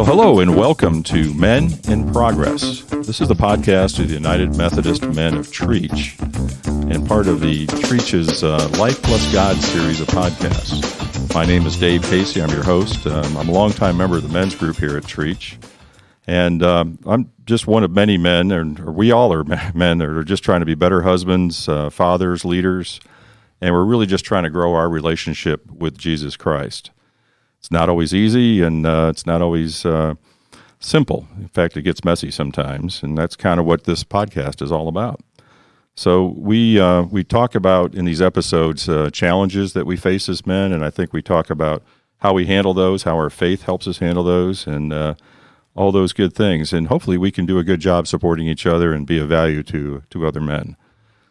Well, hello and welcome to Men in Progress. This is the podcast of the United Methodist Men of Treach and part of the Treach's Life Plus God series of podcasts. My name is Dave Casey. I'm your host. I'm a longtime member of the men's group here at Treach. And I'm just one of many men, or we all are men that are just trying to be better husbands, fathers, leaders, and we're really just trying to grow our relationship with Jesus Christ. It's not always easy, and it's not always simple. In fact, it gets messy sometimes, and that's kind of what this podcast is all about. So we talk about in these episodes challenges that we face as men, and I think we talk about how we handle those, how our faith helps us handle those, and all those good things. And hopefully we can do a good job supporting each other and be of value to other men.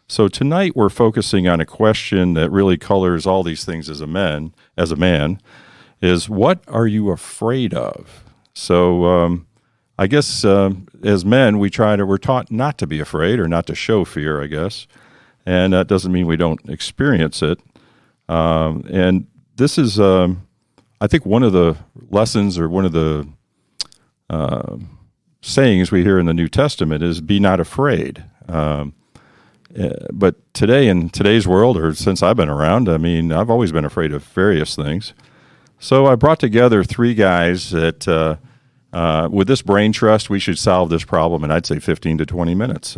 So tonight we're focusing on a question that really colors all these things as a man, is what are you afraid of? So I guess as men, we're taught not to be afraid or not to show fear, I guess. And that doesn't mean we don't experience it. And this is, I think, one of the lessons or one of the sayings we hear in the New Testament is be not afraid. But today, in today's world, or since I've been around, I mean, I've always been afraid of various things. So I brought together three guys that, with this brain trust, we should solve this problem in, I'd say, 15 to 20 minutes.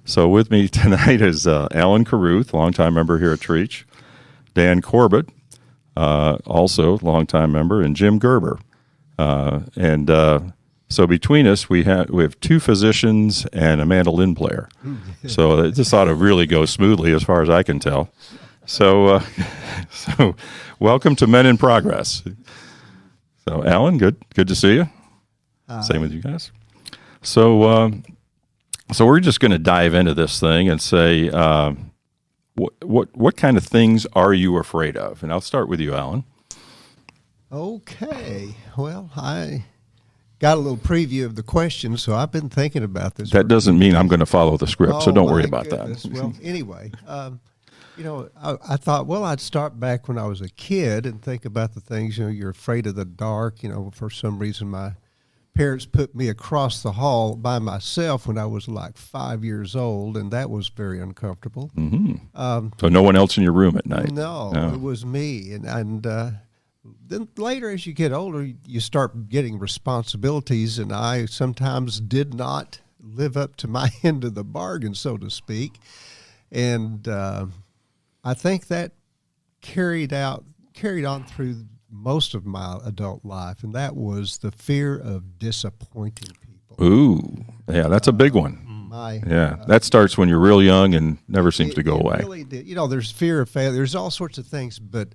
So with me tonight is Alan Carruth, longtime member here at Treach, Dan Corbitt, also longtime member, and Jim Gerber. So between us, we have two physicians and a mandolin player. So this ought to really go smoothly as far as I can tell. So welcome to Men in Progress. So Alan, good to see you. Same with you guys. So we're just going to dive into this thing and say, what kind of things are you afraid of? And I'll start with you, Alan. Okay. Well, I got a little preview of the question, so I've been thinking about this. That doesn't mean I'm going to follow the script, so don't worry about that. Well, anyway, I thought, well, I'd start back when I was a kid and think about the things, you're afraid of the dark. For some reason, my parents put me across the hall by myself when I was like 5 years old, and that was very uncomfortable. Mm-hmm. So no one else in your room at night? No. It was me. And then later, as you get older, you start getting responsibilities, and I sometimes did not live up to my end of the bargain, so to speak. And I think that carried on through most of my adult life, and that was the fear of disappointing people. Ooh, yeah, that's a big one. That starts when you're real young and never seems to go away. Really did. There's fear of failure. There's all sorts of things, but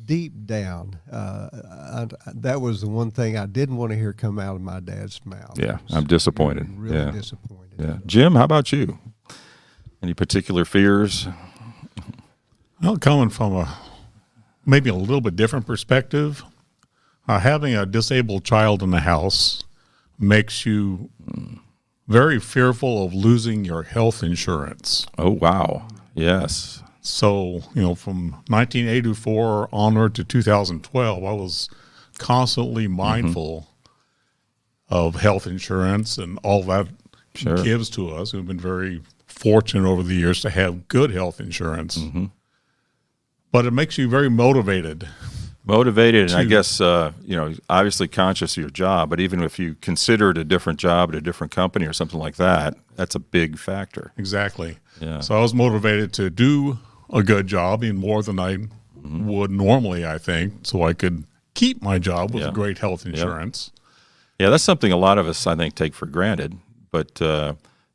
deep down, that was the one thing I didn't want to hear come out of my dad's mouth. Yeah, I'm disappointed. Really disappointed. Yeah, Jim, how about you? Any particular fears? Well, coming from maybe a little bit different perspective, having a disabled child in the house makes you very fearful of losing your health insurance. Oh, wow. Yes. So, from 1984 onward to 2012, I was constantly mindful of health insurance and all that gives to us. We've been very fortunate over the years to have good health insurance. Mm-hmm. But it makes you very motivated. And I guess, obviously conscious of your job, but even if you considered a different job at a different company or something like that, that's a big factor. Exactly. Yeah. So I was motivated to do a good job, even more than I would normally, I think, so I could keep my job with great health insurance. Yeah, that's something a lot of us, I think, take for granted. But,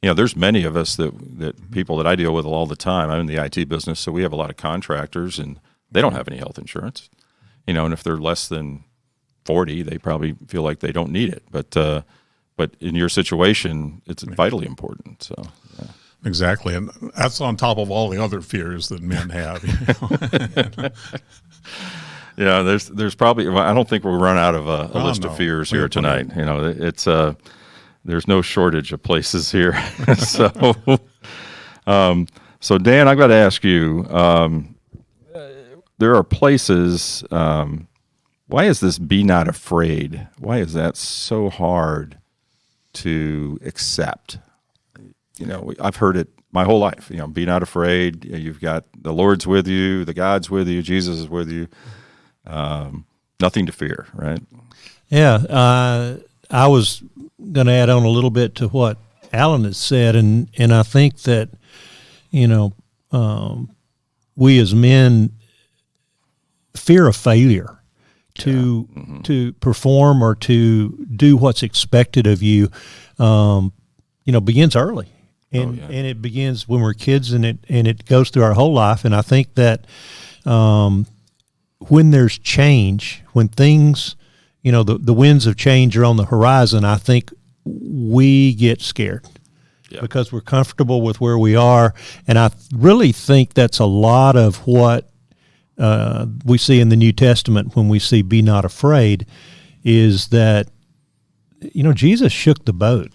there's many of us that people that I deal with all the time. I'm in the IT business, so we have a lot of contractors, and they don't have any health insurance. And if they're less than 40, they probably feel like they don't need it. But in your situation, it's vitally important. So, yeah. Exactly, and that's on top of all the other fears that men have. Yeah, there's probably, I don't think we'll run out of a list of fears here tonight. It's there's no shortage of places here. So Dan, I've got to ask you, there are places Why is this "be not afraid"? Why is that so hard to accept? I've heard it my whole life. Be not afraid. You've got the Lord's with you, the God's with you, Jesus is with you. Nothing to fear, right? Yeah, I was going to add on a little bit to what Alan has said, and I think that we as men fear of failure to perform or to do what's expected of you. Begins early. And it begins when we're kids, and it goes through our whole life. And I think that when there's change, when things, the winds of change are on the horizon, I think we get scared because we're comfortable with where we are. And I really think that's a lot of what we see in the New Testament when we see "be not afraid," is that, Jesus shook the boat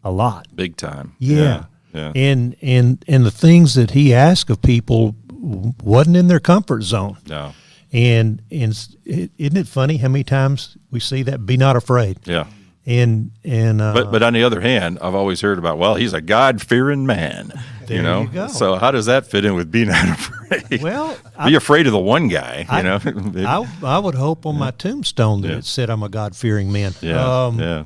a lot. Big time. Yeah. Yeah. And the things that he asked of people wasn't in their comfort zone. No. And isn't it funny how many times we see that "be not afraid"? Yeah. But on the other hand, I've always heard about, well, he's a God-fearing man. There you go. So how does that fit in with "be not afraid"? Well, be afraid of the one guy. I would hope on my tombstone that it said I'm a God-fearing man. Yeah.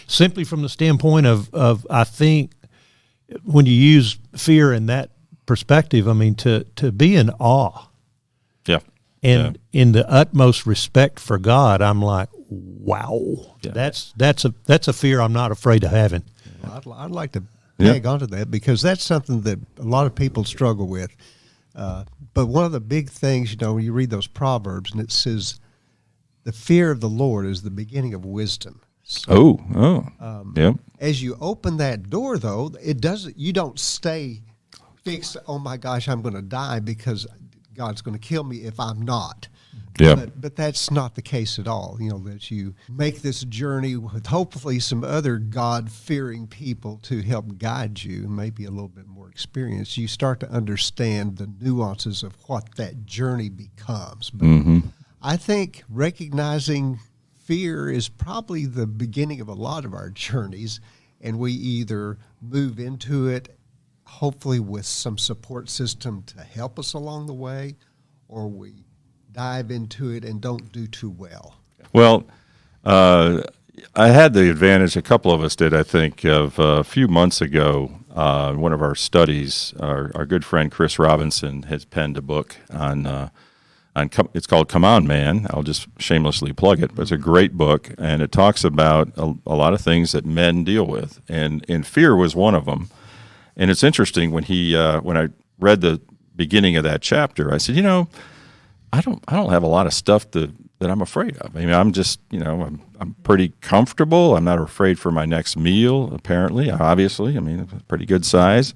Simply from the standpoint of I think when you use fear in that perspective, I mean to be in awe. Yeah. And in the utmost respect for God, I'm like, wow, that's a fear I'm not afraid of having. Well, I'd like to tag onto that because that's something that a lot of people struggle with. But one of the big things, when you read those Proverbs and it says, the fear of the Lord is the beginning of wisdom. So, as you open that door, though, you don't stay fixed, oh my gosh, I'm going to die because God's going to kill me if I'm not. Yeah. But that's not the case at all. That you make this journey with hopefully some other God-fearing people to help guide you, maybe a little bit more experience. You start to understand the nuances of what that journey becomes. But I think recognizing fear is probably the beginning of a lot of our journeys, and we either move into it hopefully with some support system to help us along the way, or we dive into it and don't do too well. Well, I had the advantage, a couple of us did, I think, of a few months ago, one of our studies, our good friend Chris Robinson has penned a book on it's called Come On Man. I'll just shamelessly plug it, but it's a great book, and it talks about a lot of things that men deal with, and fear was one of them. And it's interesting when I read the beginning of that chapter, I said, I don't have a lot of stuff that I'm afraid of. I mean, I'm just, I'm pretty comfortable. I'm not afraid for my next meal, apparently, obviously. I mean, it's a pretty good size.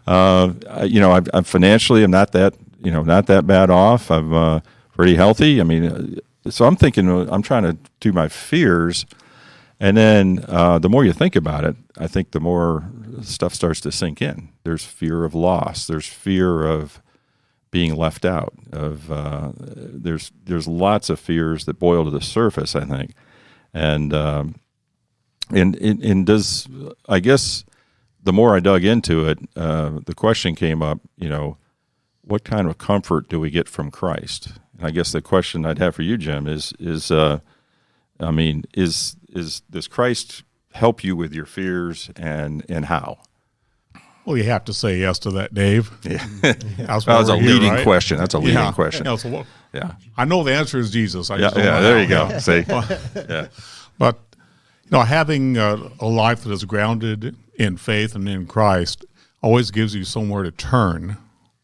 I'm financially, I'm not that bad off. I'm pretty healthy. I mean, so I'm thinking, I'm trying to do my fears. And then the more you think about it, I think the more stuff starts to sink in. There's fear of loss. There's fear of being left out. There's lots of fears that boil to the surface, I think. And does, I guess, the more I dug into it, the question came up, what kind of comfort do we get from Christ? And I guess the question I'd have for you, Jim, is does Christ help you with your fears, and how? Well, you have to say yes to that, Dave. Yeah. That was a leading question. That's a leading question. I know the answer is Jesus. There you go. See? But, having a life that is grounded in faith and in Christ always gives you somewhere to turn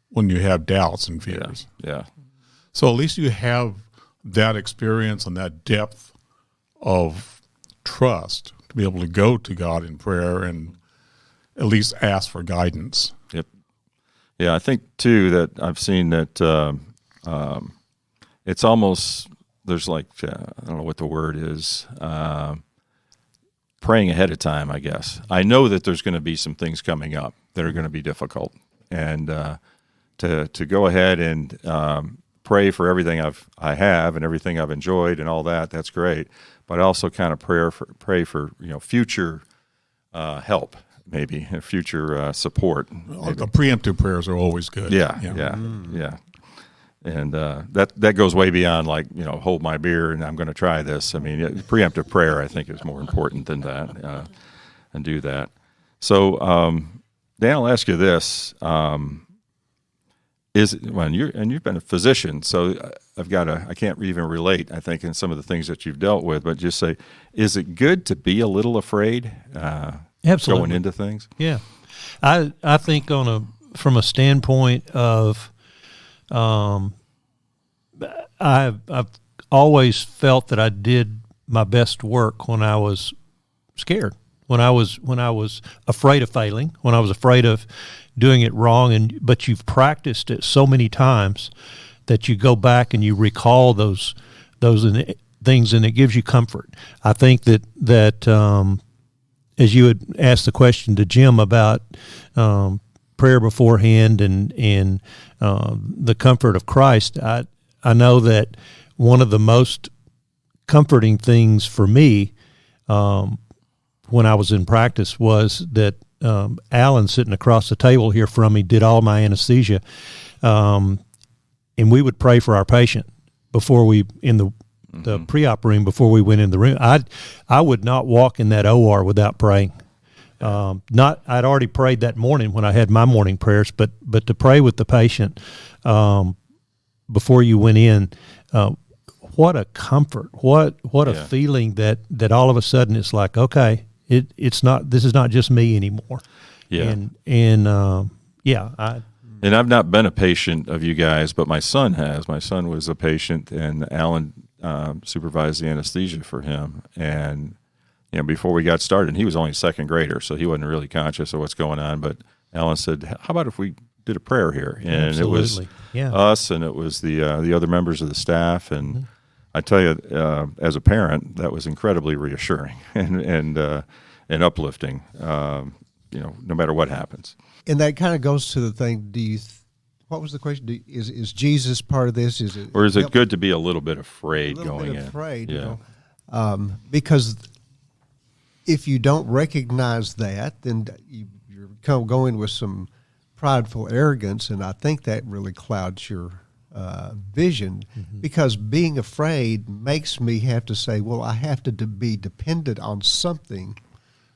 when you have doubts and fears. Yeah. So at least you have that experience and that depth of trust to be able to go to God in prayer and at least ask for guidance. Yep. Yeah, I think, too, that I've seen that it's almost, there's like, I don't know what the word is, praying ahead of time, I guess. I know that there's going to be some things coming up that are going to be difficult. And to go ahead and pray for everything I have and everything I've enjoyed and all that. That's great, but I also kind of pray for future help, maybe future support. The preemptive prayers are always good. Yeah. And that goes way beyond hold my beer and I'm going to try this. I mean, preemptive prayer I think is more important than that, and do that. So, Dan, I'll ask you this: you've been a physician, so I can't even relate. I think in some of the things that you've dealt with, but just say, is it good to be a little afraid? Absolutely. Going into things. Yeah, I think from a standpoint of. I've always felt that I did my best work when I was scared, when I was afraid of failing, when I was afraid of doing it wrong. But you've practiced it so many times that you go back and you recall those things, and it gives you comfort. I think that as you had asked the question to Jim about prayer beforehand and the comfort of Christ, I know that one of the most comforting things for me when I was in practice was that Alan, sitting across the table here from me, did all my anesthesia, and we would pray for our patient before we in the pre-op room before we went in the room. I would not walk in that OR without praying. I'd already prayed that morning when I had my morning prayers, but to pray with the patient before you went in, what a comfort! What a feeling that all of a sudden it's like, okay, this is not just me anymore. Yeah, and I've not been a patient of you guys, but my son has. My son was a patient, and Alan supervised the anesthesia for him, and. Before we got started, he was only a second grader, so he wasn't really conscious of what's going on. But Alan said, "How about if we did a prayer here?" And Absolutely. It was us, and it was the other members of the staff. And I tell you, as a parent, that was incredibly reassuring and uplifting. No matter what happens. And that kind of goes to the thing. What was the question? Is Jesus part of this? Is it good to be a little bit afraid going in? Afraid, because. If you don't recognize that, then you're kind of going with some prideful arrogance, and I think that really clouds your vision, because being afraid makes me have to say, well, I have to be dependent on something,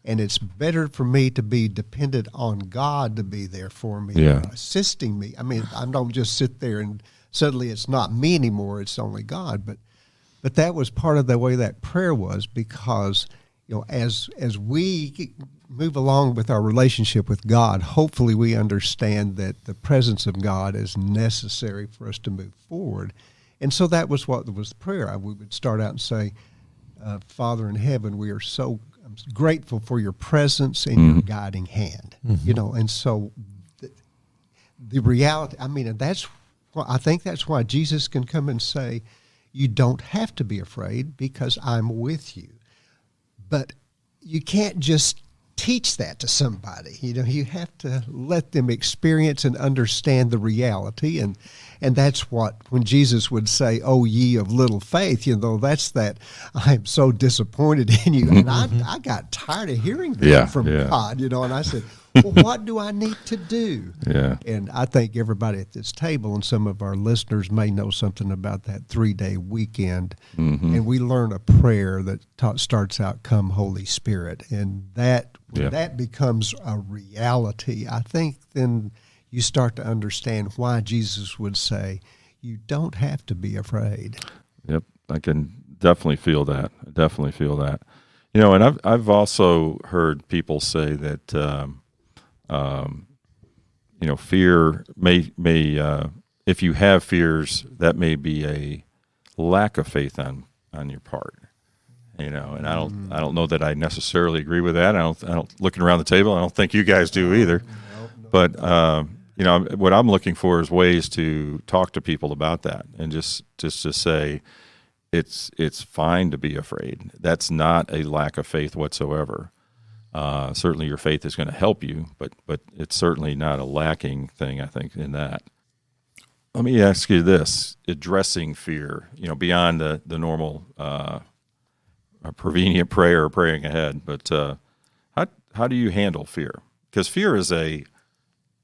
and it's better for me to be dependent on God to be there for me, assisting me. I mean, I don't just sit there and suddenly it's not me anymore, it's only God. But that was part of the way that prayer was, because as we move along with our relationship with God, hopefully we understand that the presence of God is necessary for us to move forward. And so that was what was prayer. We would start out and say, Father in heaven, we are so grateful for your presence and your guiding hand. And so the reality, and I think that's why Jesus can come and say, you don't have to be afraid because I'm with you. But you can't just teach that to somebody. You have to let them experience and understand the reality. And that's what, when Jesus would say, "Oh, ye of little faith," that's that, I'm so disappointed in you. And I got tired of hearing that from God, and I said, well, what do I need to do? Yeah. And I think everybody at this table and some of our listeners may know something about that 3-day weekend. And we learn a prayer that starts out, "Come, Holy Spirit." And when that becomes a reality, I think then you start to understand why Jesus would say, you don't have to be afraid. Yep, I can definitely feel that. And I've also heard people say that fear may if you have fears, that may be a lack of faith on your part. And I don't know that I necessarily agree with that. I don't looking around the table, I don't think you guys do either. No. But what I'm looking for is ways to talk to people about that, and just to say it's fine to be afraid. That's not a lack of faith whatsoever. Certainly your faith is going to help you, but it's certainly not a lacking thing, I think, in that. Let me ask you this: addressing fear, beyond the normal prevenient prayer or praying ahead, but how do you handle fear? Because fear is on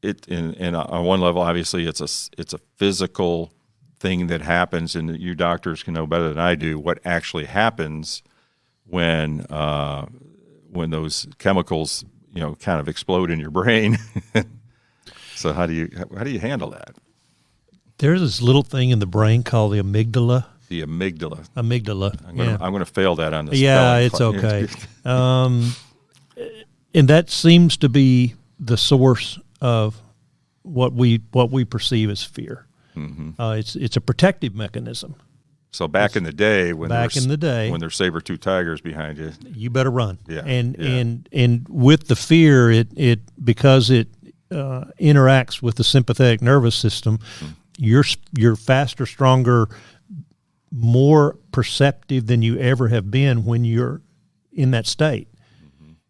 one level, obviously, it's a physical thing that happens, and you doctors can know better than I do what actually happens when those chemicals, kind of explode in your brain. So how do you handle that? There's this little thing in the brain called the amygdala. The amygdala. I'm going to fail that on the spelling. Yeah, it's okay. And that seems to be the source of what we perceive as fear. Mm-hmm. It's a protective mechanism. So back in the day, when there's saber-toothed tigers behind you, you better run. Yeah. And with the fear, it because it interacts with the sympathetic nervous system, you're faster, stronger, more perceptive than you ever have been when you're in that state.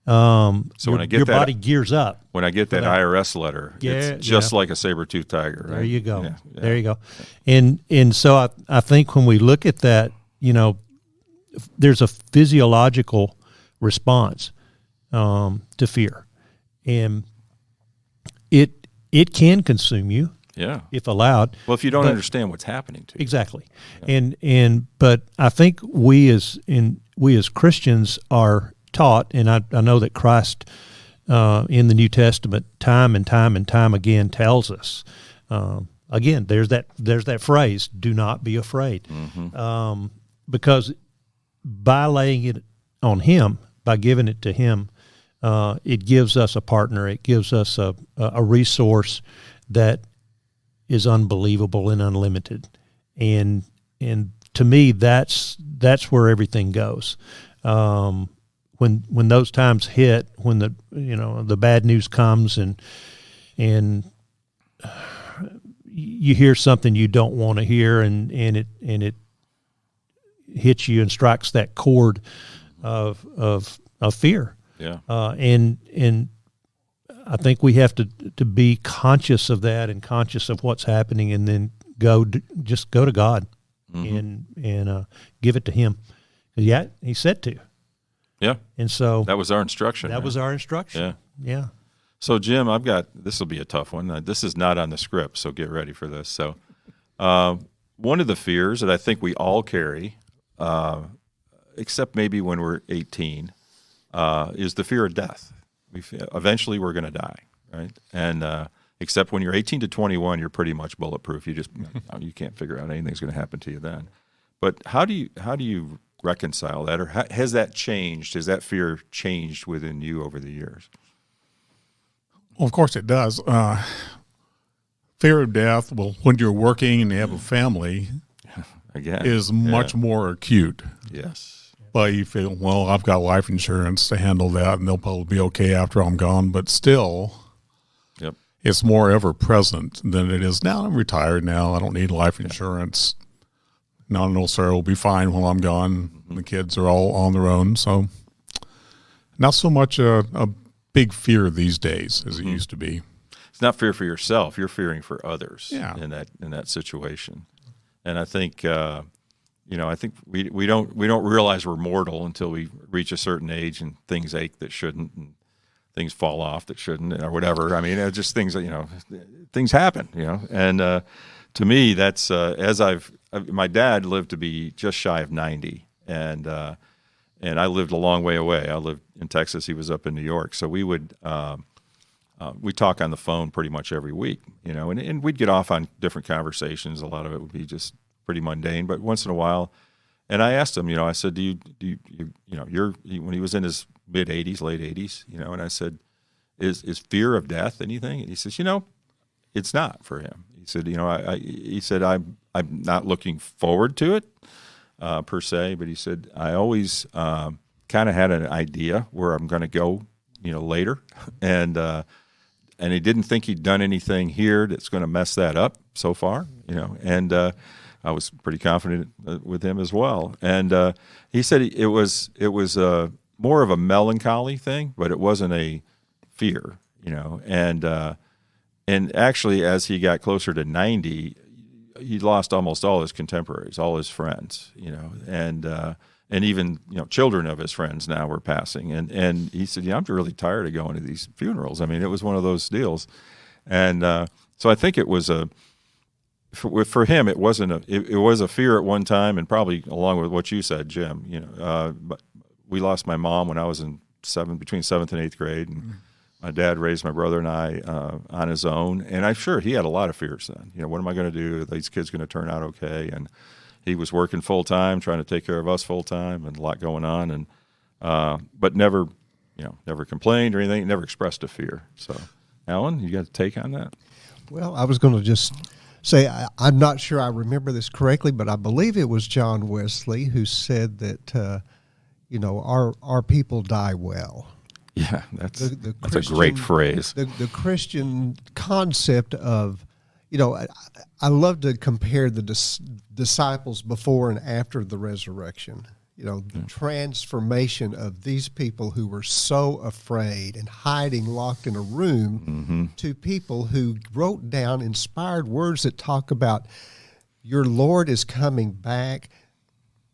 So when I get your body gears up. When I get that IRS letter, it's just like a saber-toothed tiger. Right? There you go. Yeah. There you go. And so I think when we look at that, there's a physiological response to fear, and it can consume you. Yeah. If allowed. Well, if you don't understand what's happening to you. Exactly. Yeah. But I think we as Christians are taught, and I know that Christ in the New Testament time and time again tells us, again, there's that phrase, do not be afraid. Mm-hmm. Because by laying it on him, by giving it to him, it gives us a partner, it gives us a resource that is unbelievable and unlimited. And to me, that's where everything goes. When those times hit, when the bad news comes and you hear something you don't want to hear, and it hits you and strikes that chord of fear. Yeah. And I think we have to be conscious of that and conscious of what's happening, and then just go to God and give it to Him. Yeah, He said to. Yeah. And so that was our instruction. That was our instruction. Yeah. So Jim, this will be a tough one. This is not on the script, so get ready for this. So one of the fears that I think we all carry, except maybe when we're 18, is the fear of death. Eventually we're going to die, right? And except when you're 18 to 21, you're pretty much bulletproof. You can't figure out anything's going to happen to you then. But how do you reconcile that, or has that changed? Has that fear changed within you over the years? Well, of course it does. Fear of death, well, when you're working and you have a family, again, is much more acute. Yes. But you feel, well, I've got life insurance to handle that, and they'll probably be okay after I'm gone. But still, it's more ever present than it is now. I'm retired now. I don't need life insurance. No, sir, we'll be fine while I'm gone. Mm-hmm. The kids are all on their own. So not so much a big fear these days as it used to be. It's not fear for yourself. You're fearing for others in that situation. And I think I think we don't realize we're mortal until we reach a certain age and things ache that shouldn't, and things fall off that shouldn't, or whatever. I mean, it's just things that things happen. And to me, that's my dad lived to be just shy of 90, and I lived a long way away. I lived in Texas. He was up in New York, so we would we talk on the phone pretty much every week. And we'd get off on different conversations. A lot of it would be just pretty mundane, but once in a while. And I asked him, I said, do you when he was in his mid 80s, late 80s, and I said, is fear of death anything? And he says, it's not for him. He said, he said, I'm not looking forward to it per se, but he said, I always kind of had an idea where I'm going to go, later. And he didn't think he'd done anything here that's going to mess that up so far, and I was pretty confident with him as well. And he said it was more of a melancholy thing, but it wasn't a fear, And actually, as he got closer to 90, he lost almost all his contemporaries, all his friends, and even children of his friends now were passing, and he said, I'm really tired of going to these funerals. I mean, it was one of those deals, and so I think it was for him it wasn't it was a fear at one time, and probably along with what you said, Jim. But we lost my mom when I was between 7th and 8th grade, and my dad raised my brother and I on his own, and I'm sure he had a lot of fears then. What am I going to do? Are these kids going to turn out okay? And he was working full time, trying to take care of us full time, and a lot going on, and but never complained or anything. Never expressed a fear. So, Alan, you got a take on that? Well, I was going to just say I'm not sure I remember this correctly, but I believe it was John Wesley who said that our people die well. Yeah, that's a great phrase. The Christian concept of, I love to compare the disciples before and after the resurrection. The transformation of these people who were so afraid and hiding, locked in a room, to people who wrote down inspired words that talk about your Lord is coming back.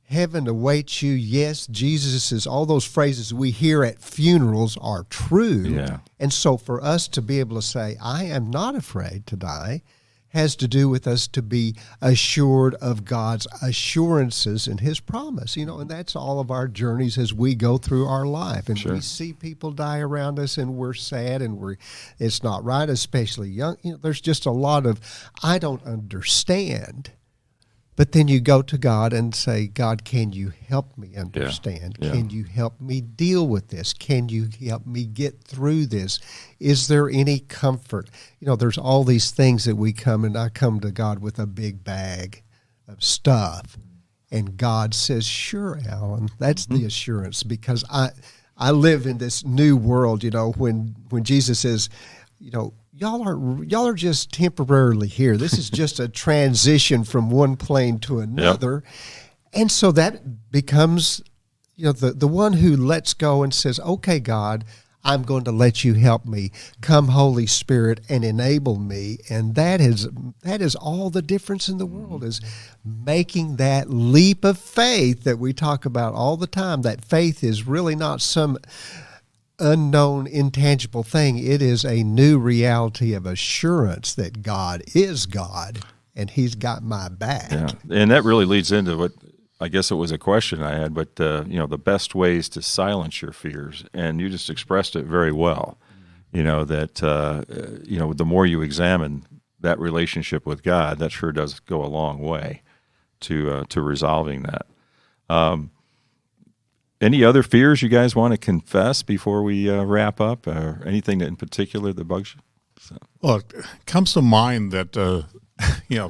Heaven awaits you. Yes, Jesus is. All those phrases we hear at funerals are true. Yeah. And so for us to be able to say, I am not afraid to die, has to do with us to be assured of God's assurances and his promise. And that's all of our journeys as we go through our life. And we see people die around us and we're sad and it's not right, especially young. There's just a lot of, I don't understand. But then you go to God and say, God, can you help me understand? Yeah. Can you help me deal with this? Can you help me get through this? Is there any comfort? There's all these things that I come to God with a big bag of stuff. And God says, sure, Alan, that's the assurance, because I live in this new world, when Jesus says, y'all are just temporarily here. This is just a transition from one plane to another. Yep. And so that becomes, the one who lets go and says, okay, God, I'm going to let you help me. Come, Holy Spirit, and enable me. And that is all the difference in the world, is making that leap of faith that we talk about all the time. That faith is really not some unknown, intangible thing. It is a new reality of assurance that God is God and he's got my back. Yeah. And that really leads into what, I guess it was a question I had, but the best ways to silence your fears, and you just expressed it very well. That the more you examine that relationship with God, that sure does go a long way to resolving that. Any other fears you guys want to confess before we wrap up, or anything in particular that bugs you? So. Well, it comes to mind that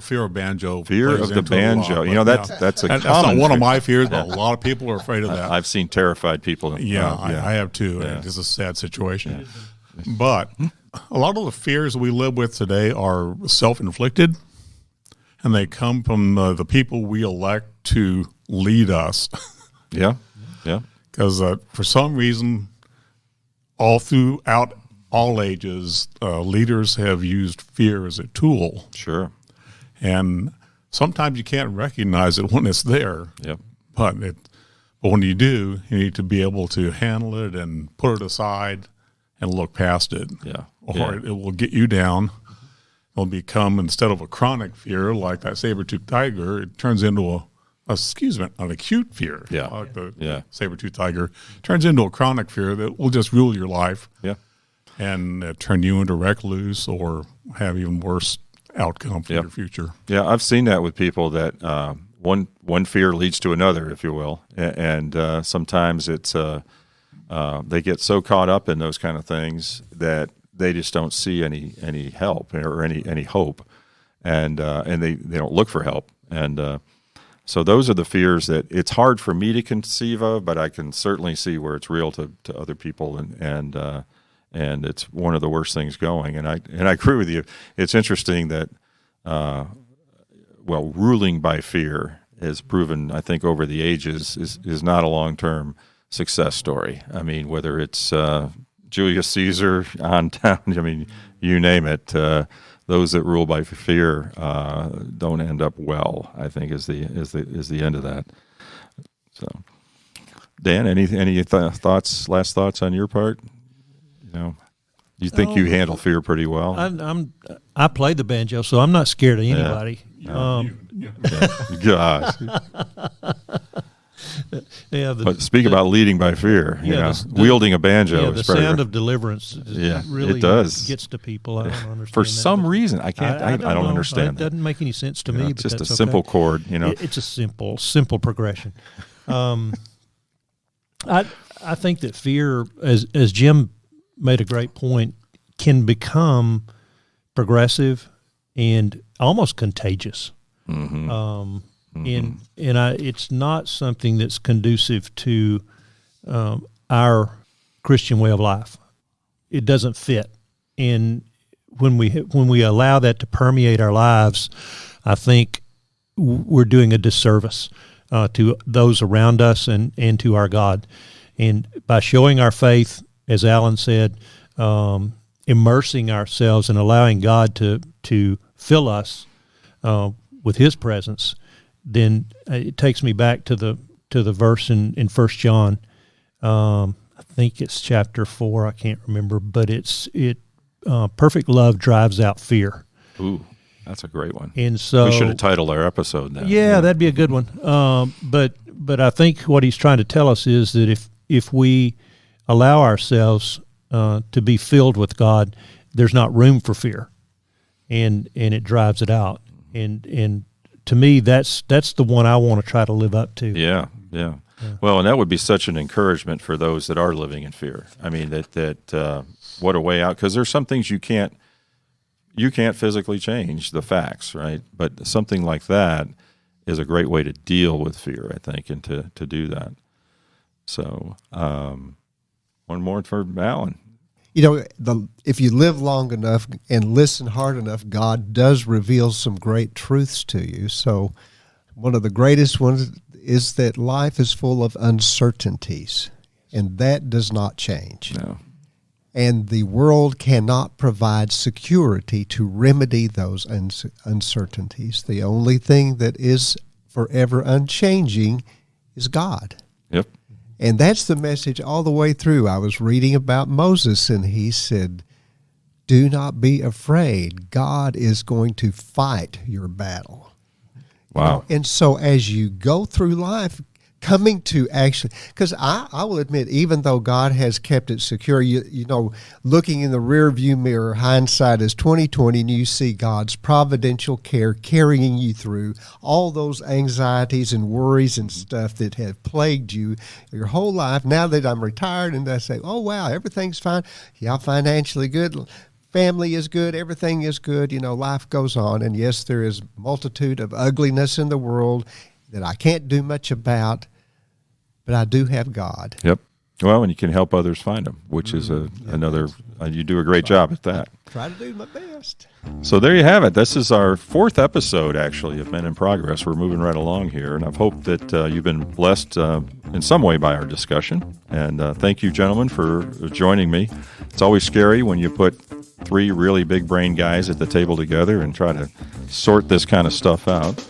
fear of banjo. Fear of the banjo. That's a common. That's not one of my fears, but a lot of people are afraid of that. I've seen terrified people. I have too. Yeah. It's a sad situation. Yeah. But a lot of the fears we live with today are self-inflicted, and they come from the people we elect to lead us. Yeah. Yeah, because for some reason, all throughout all ages, leaders have used fear as a tool. Sure. And sometimes you can't recognize it when it's there. Yep. But when you do, you need to be able to handle it and put it aside and look past it. Yeah. Or it will get you down. It'll become, instead of a chronic fear like that saber-toothed tiger, it turns into an acute fear. Yeah. Like the saber-toothed tiger turns into a chronic fear that will just rule your life. Yeah. And turn you into recluse or have even worse outcome for your future. Yeah, I've seen that with people that one fear leads to another, if you will, and sometimes it's they get so caught up in those kind of things that they just don't see any help or any hope, and they don't look for help, and so those are the fears that it's hard for me to conceive of, but I can certainly see where it's real to other people, and it's one of the worst things going. And I agree with you. It's interesting that ruling by fear has proven, I think, over the ages is not a long-term success story. I mean, whether it's Julius Caesar on down, I mean, you name it. those that rule by fear don't end up well, I think is the end of that. So, Dan, any thoughts? Last thoughts on your part? You think you handle fear pretty well? I play the banjo, so I'm not scared of anybody. Gosh. But speak about leading by fear. Wielding a banjo. The sound of deliverance. Really it does. Gets to people. I don't understand. For some reason, I can't. I don't understand. It doesn't make any sense to me. It's but just that's a simple chord. It's a simple progression. I think that fear, as Jim made a great point, can become progressive and almost contagious. Mm-hmm. It's not something that's conducive to our Christian way of life. It doesn't fit, and when we allow that to permeate our lives, I think we're doing a disservice to those around us and to our God. And by showing our faith, as Alan said, immersing ourselves and allowing God to fill us with His presence, then it takes me back to the verse in 1 John. I think it's chapter 4. I can't remember, but perfect love drives out fear. Ooh, that's a great one. And so we should have titled our episode that. Yeah, that'd be a good one. But I think what he's trying to tell us is that if we allow ourselves to be filled with God, there's not room for fear, and it drives it out. And to me, that's the one I want to try to live up to. Yeah. Well, and that would be such an encouragement for those that are living in fear. I mean, that what a way out, because there's some things you can't physically change the facts, right? But something like that is a great way to deal with fear, I think, and to do that. So, one more for Alan. If you live long enough and listen hard enough, God does reveal some great truths to you. So one of the greatest ones is that life is full of uncertainties, and that does not change. No. And the world cannot provide security to remedy those uncertainties. The only thing that is forever unchanging is God. Yep. And that's the message all the way through. I was reading about Moses, and he said, do not be afraid. God is going to fight your battle. Wow. And so as you go through life, coming to actually, because I will admit, even though God has kept it secure, looking in the rear view mirror, hindsight is 20/20, and you see God's providential care carrying you through all those anxieties and worries and stuff that have plagued you your whole life. Now that I'm retired, and I say, oh wow, everything's fine. Yeah, financially good. Family is good. Everything is good. Life goes on. And yes, there is a multitude of ugliness in the world that I can't do much about, but I do have God. Yep. Well, and you can help others find Him, which is another. You do a great job at that. Try to do my best. So there you have it. This is our 4th episode, actually, of Men in Progress. We're moving right along here, and I hope that you've been blessed in some way by our discussion. And thank you, gentlemen, for joining me. It's always scary when you put 3 really big brain guys at the table together and try to sort this kind of stuff out.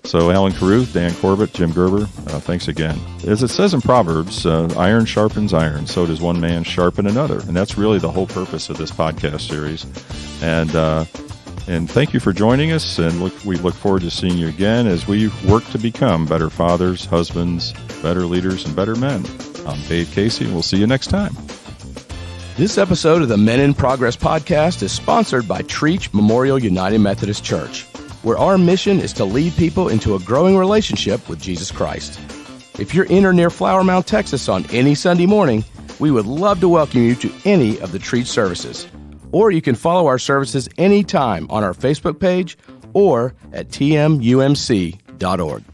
So Alan Carruth, Dan Corbitt, Jim Gerber, thanks again. As it says in Proverbs, iron sharpens iron, so does one man sharpen another. And that's really the whole purpose of this podcast series. And thank you for joining us, and we look forward to seeing you again as we work to become better fathers, husbands, better leaders, and better men. I'm Dave Casey, and we'll see you next time. This episode of the Men in Progress podcast is sponsored by Treach Memorial United Methodist Church, where our mission is to lead people into a growing relationship with Jesus Christ. If you're in or near Flower Mound, Texas on any Sunday morning, we would love to welcome you to any of the Treach services. Or you can follow our services anytime on our Facebook page or at tmumc.org.